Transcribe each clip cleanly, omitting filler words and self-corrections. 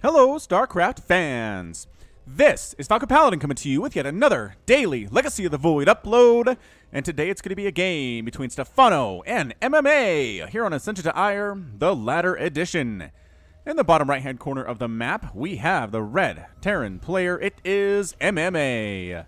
Hello, StarCraft fans! This is Falcon Paladin coming to you with yet another daily Legacy of the Void upload, and today it's going to be a game between Stephano and MMA here on Ascension to Aiur, the Ladder Edition. In the bottom right-hand corner of the map, we have the red Terran player. It is MMA.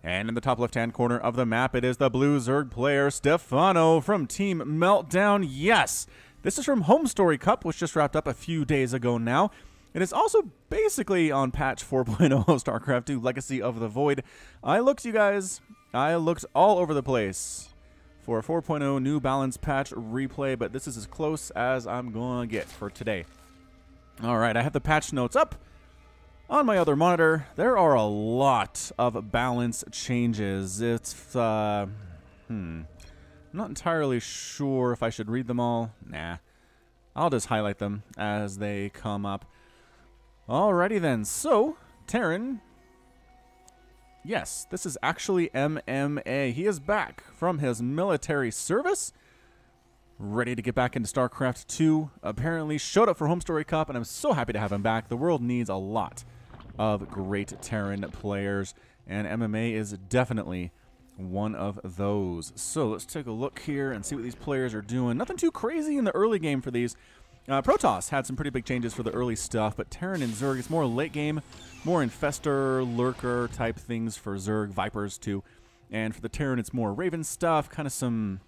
And in the top left-hand corner of the map, it is the blue Zerg player, Stephano from Team Meltdown. Yes, this is from Homestory Cup, which just wrapped up a few days ago now. It is also basically on patch 4.0 of StarCraft 2 Legacy of the Void. I looked, you guys, I looked all over the place for a 4.0 new balance patch replay, but this is as close as I'm going to get for today. All right, I have the patch notes up on my other monitor. There are a lot of balance changes. It's, I'm not entirely sure if I should read them all. Nah, I'll just highlight them as they come up. Alrighty then, so, Terran, yes, this is actually MMA. He is back from his military service, ready to get back into StarCraft 2. Apparently showed up for Homestory Cup, and I'm so happy to have him back. The world needs a lot of great Terran players, and MMA is definitely one of those. So let's take a look here and see what these players are doing. Nothing too crazy in the early game for these. Protoss had some pretty big changes for the early stuff, but Terran and Zerg, it's more late game, more Infestor, Lurker type things for Zerg, Vipers too. And for the Terran, it's more Raven stuff, kind of some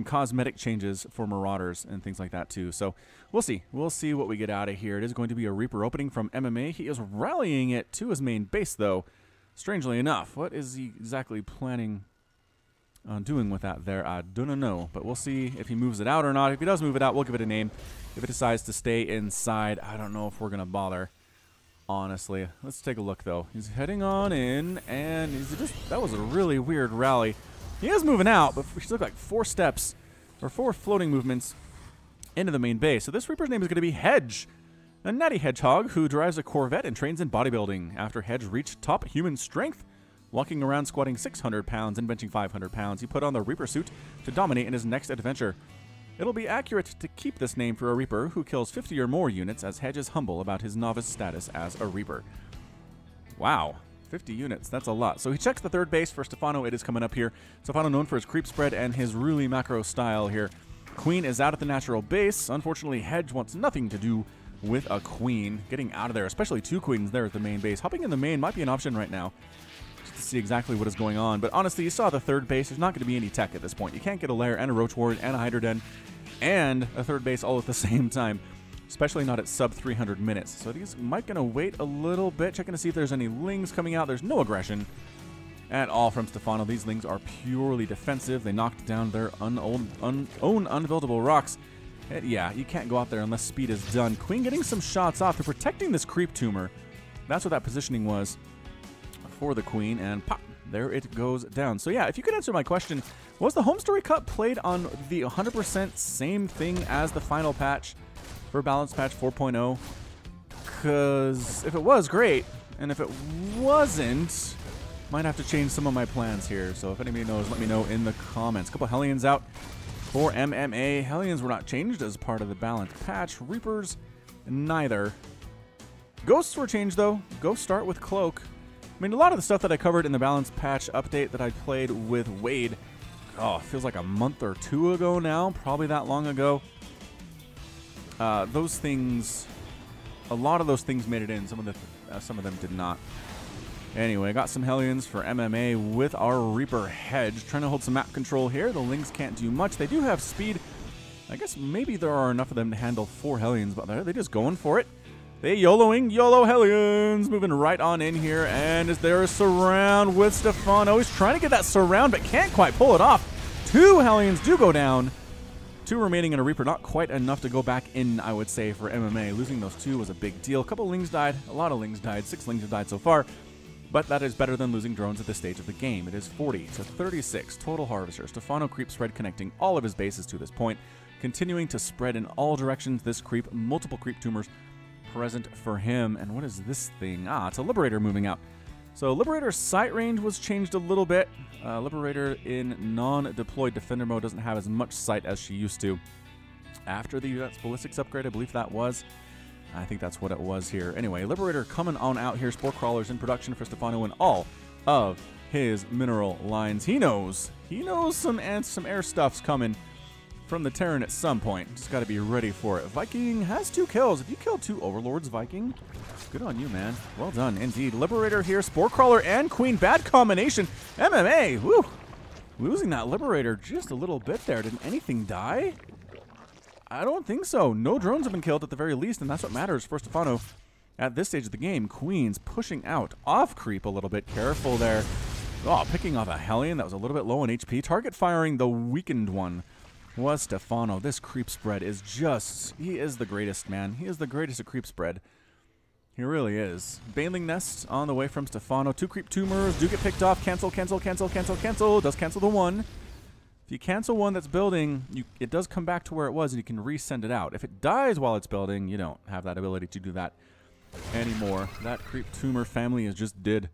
cosmetic changes for Marauders and things like that too. So we'll see. We'll see what we get out of here. It is going to be a Reaper opening from MMA. He is rallying it to his main base though, strangely enough. What is he exactly planning on doing with that there? I don't know, but we'll see if he moves it out or not. If he does move it out, we'll give it a name. If it decides to stay inside, I don't know if we're gonna bother, honestly. Let's take a look though. He's heading on in, and that was a really weird rally. He is moving out, but he took like 4 steps or 4 floating movements into the main base. So this Reaper's name is going to be Hedge, a natty hedgehog who drives a Corvette and trains in bodybuilding. After Hedge reached top human strength, walking around squatting 600 pounds and benching 500 pounds, he put on the Reaper suit to dominate in his next adventure. It'll be accurate to keep this name for a Reaper who kills 50 or more units, as Hedge is humble about his novice status as a Reaper. Wow, 50 units, that's a lot. So he checks the third base for Stephano. It is coming up here. Stephano known for his creep spread and his really macro style here. Queen is out at the natural base. Unfortunately, Hedge wants nothing to do with a queen. Getting out of there, especially 2 queens there at the main base. Hopping in the main might be an option right now, to see exactly what is going on. But honestly, you saw the third base. There's not going to be any tech at this point. You can't get a lair and a roach ward and a hydra den and a third base all at the same time, especially not at sub 300 minutes. So these might going to wait a little bit, checking to see if there's any lings coming out. There's no aggression at all from Stephano. These lings are purely defensive. They knocked down their own unbuildable rocks. Yeah, you can't go out there unless speed is done. Queen getting some shots off. They're protecting this creep tumor. That's what that positioning was for the Queen, and pop, there it goes down. So yeah, if you could answer my question, was the Homestory Cup played on the 100% same thing as the final patch for balance patch 4.0? Because if it was, great, and if it wasn't, might have to change some of my plans here. So if anybody knows, let me know in the comments. A couple Hellions out for MMA. Hellions were not changed as part of the balance patch. Reapers, neither. Ghosts were changed though. Ghosts start with Cloak. I mean, a lot of the stuff that I covered in the balance patch update that I played with Wade, oh, it feels like a month or 2 ago now, probably that long ago. Those things, a lot of those things made it in. Some of them did not. Anyway, I got some Hellions for MMA with our Reaper Hedge. Trying to hold some map control here. The Lings can't do much. They do have speed. I guess maybe there are enough of them to handle 4 Hellions, but they're just going for it. They YOLOing, YOLO Hellions, moving right on in here, and is there a surround with Stephano? He's trying to get that surround, but can't quite pull it off. 2 Hellions do go down. 2 remaining in a Reaper, not quite enough to go back in, I would say, for MMA. Losing those 2 was a big deal. A couple Lings died, a lot of Lings died, 6 Lings have died so far, but that is better than losing drones at this stage of the game. It is 40 to 36 total Harvesters. Stephano creep spread connecting all of his bases to this point, continuing to spread in all directions. This creep, multiple creep tumors present for him. And what is this thing? Ah, it's a Liberator moving out. So Liberator's sight range was changed a little bit. Liberator in non-deployed defender mode doesn't have as much sight as she used to. After the ballistics upgrade, I believe that was. I think that's what it was here. Anyway, Liberator coming on out here. Spore Crawlers in production for Stephano and all of his mineral lines. He knows some air stuff's coming from the Terran at some point. Just got to be ready for it. Viking has 2 kills. If you kill 2 Overlords, Viking, good on you, man. Well done, indeed. Liberator here, Spore Crawler and Queen. Bad combination. MMA, woo! Losing that Liberator just a little bit there. Didn't anything die? I don't think so. No drones have been killed at the very least, and that's what matters for Stephano at this stage of the game. Queen's pushing out. Off creep a little bit. Careful there. Oh, picking off a Hellion that was a little bit low on HP. Target firing the weakened one was Stephano. This creep spread is just... He is the greatest, man. He is the greatest at creep spread. He really is. Baneling Nest on the way from Stephano. 2 creep tumors do get picked off. Cancel, cancel, cancel, cancel, cancel. Does cancel the one. If you cancel one that's building, it does come back to where it was, and you can resend it out. If it dies while it's building, you don't have that ability to do that anymore. That creep tumor family is just dead.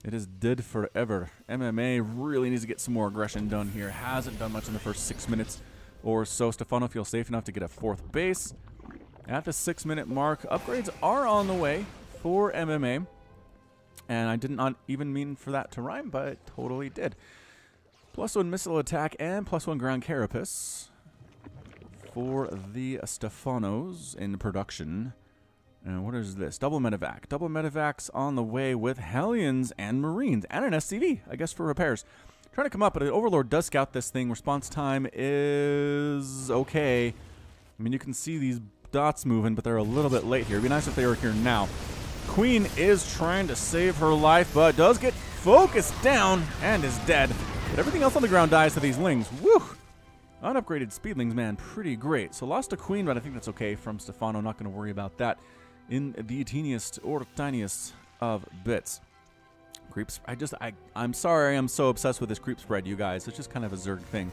It is dead forever. MMA really needs to get some more aggression done here. Hasn't done much in the first 6 minutes or so. Stephano feels safe enough to get a 4th base. At the 6-minute mark, upgrades are on the way for MMA. And I did not even mean for that to rhyme, but it totally did. +1 missile attack and +1 ground carapace for the Stephanos in production. And what is this? Double medevac. Double medevacs on the way with Hellions and Marines and an SCV, I guess, for repairs. Trying to come up, but an Overlord does scout this thing. Response time is okay. I mean, you can see these dots moving, but they're a little bit late here. It'd be nice if they were here now. Queen is trying to save her life, but does get focused down and is dead. But everything else on the ground dies to these lings. Woo! Unupgraded speedlings, man, pretty great. So lost a Queen, but I think that's okay from Stephano. Not going to worry about that in the teeniest or tiniest of bits. Creeps. I'm sorry I'm so obsessed with this creep spread, you guys. It's just kind of a Zerg thing.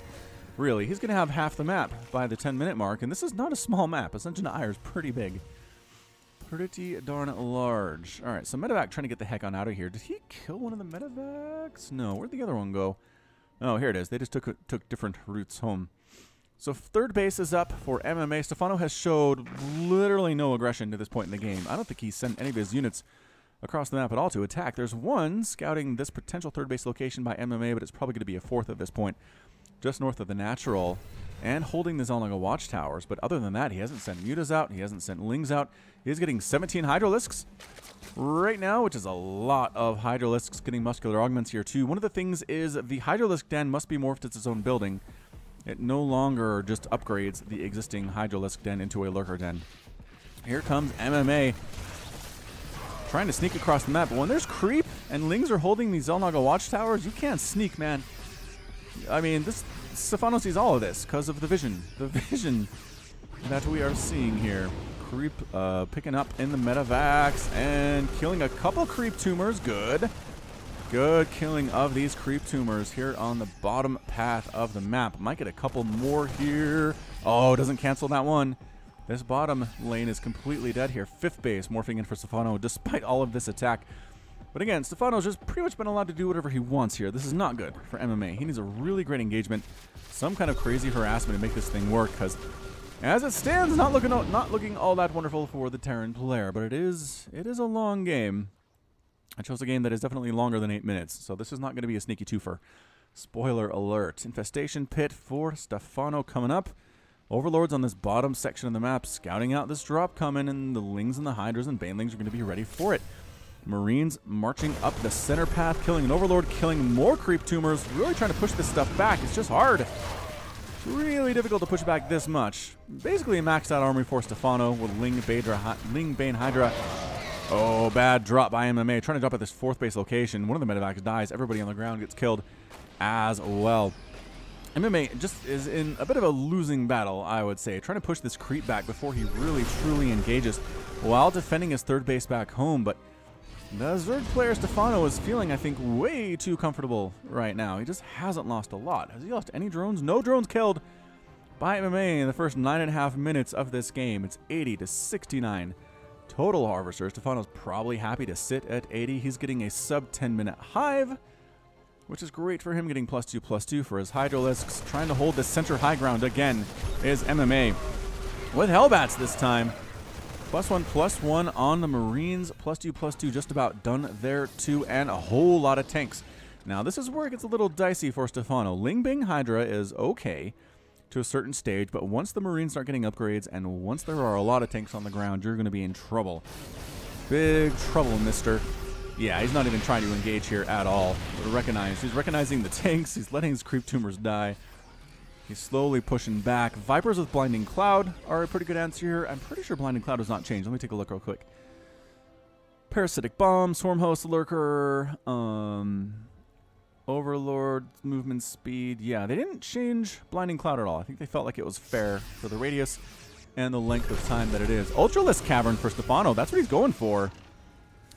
Really, he's going to have half the map by the 10-minute mark, and this is not a small map. Ascension to Aiur is pretty big. Pretty darn large. All right, so medevac trying to get the heck on out of here. Did he kill one of the medevacs? No, where'd the other one go? Oh, here it is. They just took different routes home. So 3rd base is up for MMA. Stephano has showed literally no aggression to this point in the game. I don't think he sent any of his units across the map at all to attack. There's one scouting this potential 3rd base location by MMA, but it's probably going to be a 4th at this point, just north of the natural, and holding the Zelnaga watchtowers. But other than that, he hasn't sent mutas out. He hasn't sent lings out. He's getting 17 Hydralisks right now, which is a lot of Hydralisks, getting muscular augments here too. One of the things is the Hydralisk den must be morphed as its own building. It no longer just upgrades the existing Hydralisk den into a lurker den. Here comes MMA trying to sneak across the map, but when there's creep and lings are holding these Zelnaga watchtowers, you can't sneak, man. I mean, this Stephano sees all of this because of the vision that we are seeing here. Creep picking up in the medevacs and killing a couple creep tumors. Good killing of these creep tumors here on the bottom path of the map. Might get a couple more here. Oh, doesn't cancel that one. This bottom lane is completely dead here. 5th base morphing in for Stephano despite all of this attack. But again, Stephano's just pretty much been allowed to do whatever he wants here. This is not good for MMA. He needs a really great engagement, some kind of crazy harassment to make this thing work, because as it stands, not looking all that wonderful for the Terran player. But it is a long game. I chose a game that is definitely longer than 8 minutes, so this is not going to be a sneaky twofer. Spoiler alert. Infestation pit for Stephano coming up. Overlords on this bottom section of the map scouting out this drop coming, and the Lings and the Hydras and Banelings are going to be ready for it. Marines marching up the center path, killing an Overlord, killing more creep tumors, really trying to push this stuff back. It's just hard. It's really difficult to push back this much. Basically a maxed out army for Stephano with Ling, Bane, Hydra. Oh, bad drop by MMA. Trying to drop at this 4th base location. One of the medevacs dies. Everybody on the ground gets killed as well. MMA just is in a bit of a losing battle, I would say. Trying to push this creep back before he really, truly engages while defending his 3rd base back home. But the Zerg player Stephano is feeling, I think, way too comfortable right now. He just hasn't lost a lot. Has he lost any drones? No drones killed by MMA in the first 9.5 minutes of this game. It's 80 to 69 total harvesters. Stephano's probably happy to sit at 80. He's getting a sub 10-minute hive, which is great for him, getting +2/+2 for his Hydralisks. Trying to hold this center high ground again is MMA with Hellbats this time. +1/+1 on the Marines. +2/+2 just about done there too, and a whole lot of tanks. Now this is where it gets a little dicey for Stephano. Ling Bing Hydra is okay to a certain stage, but once the Marines start getting upgrades and once there are a lot of tanks on the ground, you're going to be in trouble. Big trouble, mister. Yeah, he's not even trying to engage here at all. He's recognizing the tanks. He's letting his creep tumors die. He's slowly pushing back. Vipers with Blinding Cloud are a pretty good answer here. I'm pretty sure Blinding Cloud has not changed. Let me take a look real quick. Parasitic Bomb, Swarm Host, Lurker, Overlord, movement speed. Yeah, they didn't change Blinding Cloud at all. I think they felt like it was fair for the radius and the length of time that it is. Ultralisk Cavern for Stephano. That's what he's going for.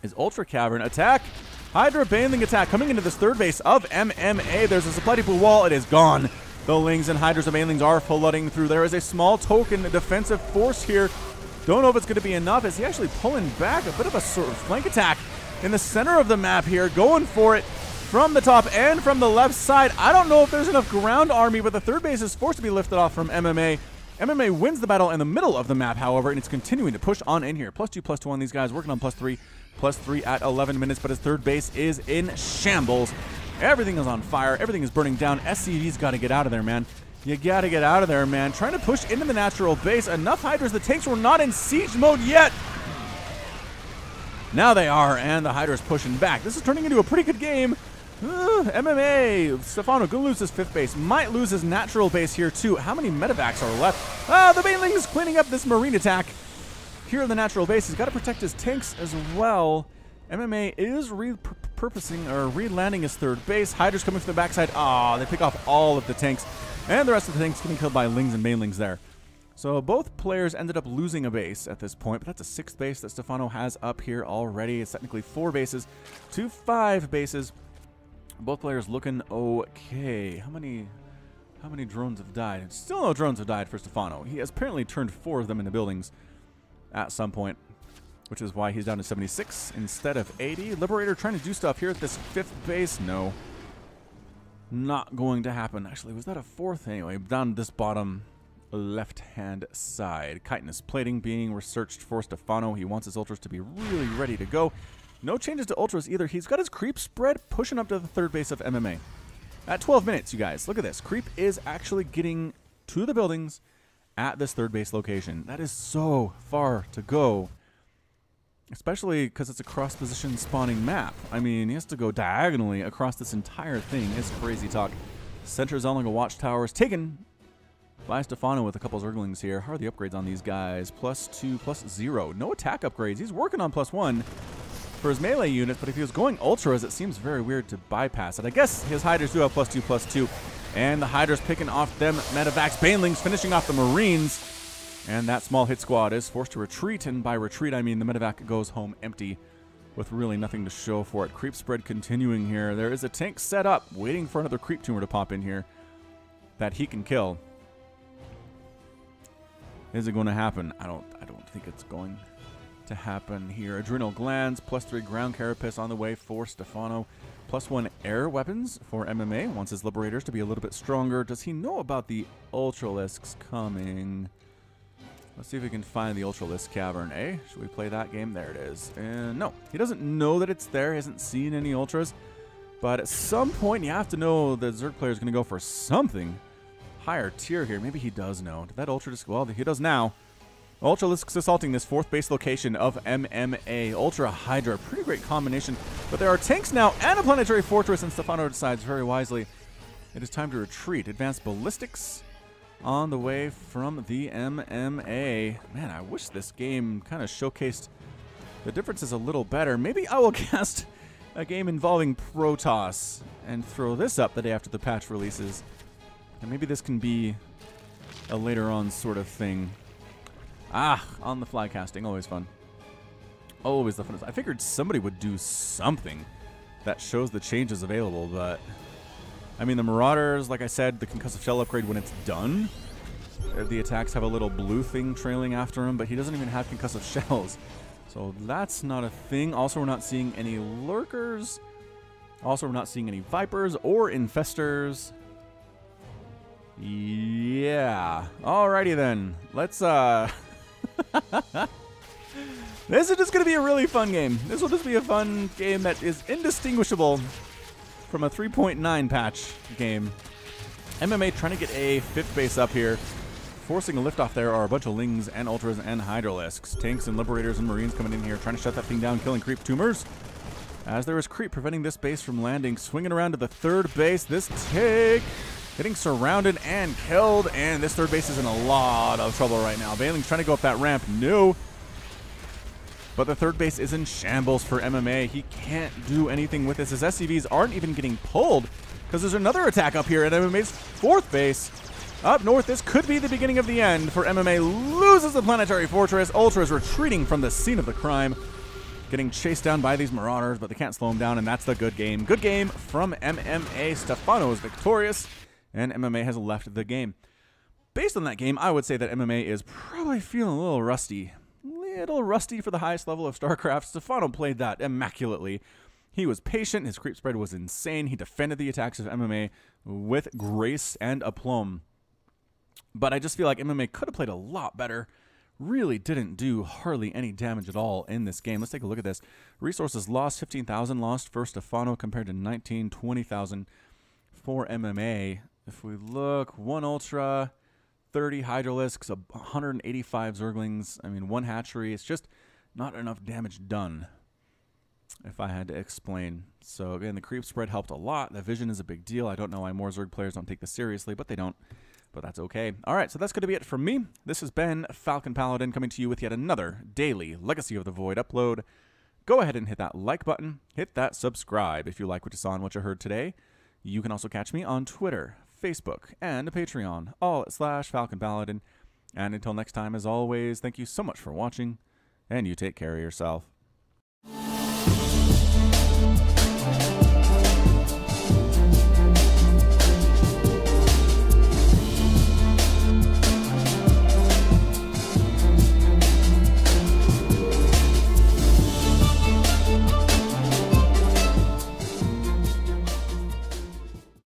Is Ultra Cavern. Attack. Hydra Baneling attack coming into this third base of MMA. There's a supply depot wall. It is gone. The Lings and Hydras and Banelings are flooding through. There is a small token defensive force here. Don't know if it's going to be enough. Is he actually pulling back? A bit of a sort of flank attack in the center of the map here. Going for it from the top and from the left side. I don't know if there's enough ground army, but the third base is forced to be lifted off from MMA. MMA wins the battle in the middle of the map, however, and it's continuing to push on in here. +2/+2 on these guys, working on +3 at 11 minutes, but his third base is in shambles. Everything is on fire. Everything is burning down. SCV's got to get out of there, man. You got to get out of there, man. Trying to push into the natural base. Enough Hydras. The tanks were not in siege mode yet. Now they are, and the Hydra's pushing back. This is turning into a pretty good game. MMA. Stephano going to lose his fifth base. Might lose his natural base here, too. How many medevacs are left? The Baneling is cleaning up this Marine attack here in the natural base. He's got to protect his tanks as well. MMA is repurposing or re-landing his third base. Hydra's coming from the backside. They pick off all of the tanks. And the rest of the tanks getting killed by Lings and Banelings there. So both players ended up losing a base at this point, but that's a sixth base that Stephano has up here already. It's technically 4 bases to 5 bases. Both players looking okay. How many drones have died? Still no drones have died for Stephano. He has apparently turned 4 of them into buildings at some point, which is why he's down to 76 instead of 80. Liberator trying to do stuff here at this 5th base. No. Not going to happen. Actually, was that a 4th? Anyway, down this bottom left-hand side. Chitinous plating being researched for Stephano. He wants his ultras to be really ready to go. No changes to ultras either. He's got his creep spread pushing up to the third base of MMA. At 12 minutes, you guys, look at this. Creep is actually getting to the buildings at this third base location. That is so far to go. Especially because it's a cross-position spawning map. I mean, he has to go diagonally across this entire thing. It's crazy talk. Center Zellinga Watchtower is taken by Stephano with a couple of Zerglings here. How are the upgrades on these guys? +2/+0. No attack upgrades. He's working on +1 for his melee units, but if he was going ultras, it seems very weird to bypass it. I guess his Hydras do have +2/+2, and the Hydra's picking off them medevacs. Banelings finishing off the Marines. And that small hit squad is forced to retreat, and by retreat I mean the medevac goes home empty with really nothing to show for it. Creep spread continuing here. There is a tank set up waiting for another creep tumor to pop in here that he can kill. Is it going to happen? I don't think it's going to happen here. Adrenal Glands, +3 ground carapace on the way for Stephano. +1 air weapons for MMA. Wants his Liberators to be a little bit stronger. Does he know about the Ultralisks coming? Let's see if we can find the Ultralisk Cavern, eh? Should we play that game? There it is. And no, he doesn't know that it's there. He hasn't seen any Ultras. But at some point, you have to know the Zerg player is going to go for something higher tier here. Maybe he does know. Did that Ultralisk? Well, he does now. Ultralisks assaulting this 4th base location of MMA. Ultra Hydra. Pretty great combination. But there are tanks now and a planetary fortress, and Stephano decides very wisely it is time to retreat. Advanced ballistics on the way from the MMA. Man, I wish this game kind of showcased the differences a little better. Maybe I will cast a game involving Protoss and throw this up the day after the patch releases. And maybe this can be a later on sort of thing. On the fly casting, always fun. Always the funnest. I figured somebody would do something that shows the changes available, but I mean, the Marauders, like I said, the concussive shell upgrade when it's done, the attacks have a little blue thing trailing after him, but he doesn't even have concussive shells. So that's not a thing. Also, we're not seeing any Lurkers. Also, we're not seeing any Vipers or Infestors. Yeah. Alrighty then. Let's This is just going to be a really fun game. This will just be a fun game that is indistinguishable from a 3.9 patch game. MMA trying to get a 5th base up here. Forcing a liftoff there are a bunch of Lings and Ultras and Hydralisks. Tanks and Liberators and Marines coming in here, trying to shut that thing down, killing creep tumors. As there is creep preventing this base from landing. Swinging around to the 3rd base. This take getting surrounded and killed. And this 3rd base is in a lot of trouble right now. Bailing's trying to go up that ramp. No. But the 3rd base is in shambles for MMA. He can't do anything with this. His SCVs aren't even getting pulled because there's another attack up here at MMA's 4th base. Up north, this could be the beginning of the end for MMA. Loses the Planetary Fortress. Ultra is retreating from the scene of the crime. Getting chased down by these Marauders, but they can't slow him down, and that's the good game. Good game from MMA. Stephano is victorious, and MMA has left the game. Based on that game, I would say that MMA is probably feeling a little rusty. Little rusty for the highest level of StarCraft. Stephano played that immaculately. He was patient. His creep spread was insane. He defended the attacks of MMA with grace and aplomb. But I just feel like MMA could have played a lot better. Really didn't do hardly any damage at all in this game. Let's take a look at this. Resources lost, 15,000 lost for Stephano compared to 19, 20,000 for MMA. If we look, 1 Ultra, 30 Hydralisks, 185 Zerglings. I mean, 1 hatchery. It's just not enough damage done, if I had to explain. So again, the creep spread helped a lot. The vision is a big deal. I don't know why more Zerg players don't take this seriously, but they don't. But that's okay. All right, so that's going to be it from me. This has been Falcon Paladin coming to you with yet another daily Legacy of the Void upload. Go ahead and hit that like button. Hit that subscribe if you like what you saw and what you heard today. You can also catch me on Twitter, Facebook, and Patreon, all at /Falcon Paladin. And until next time, as always, thank you so much for watching, and you take care of yourself.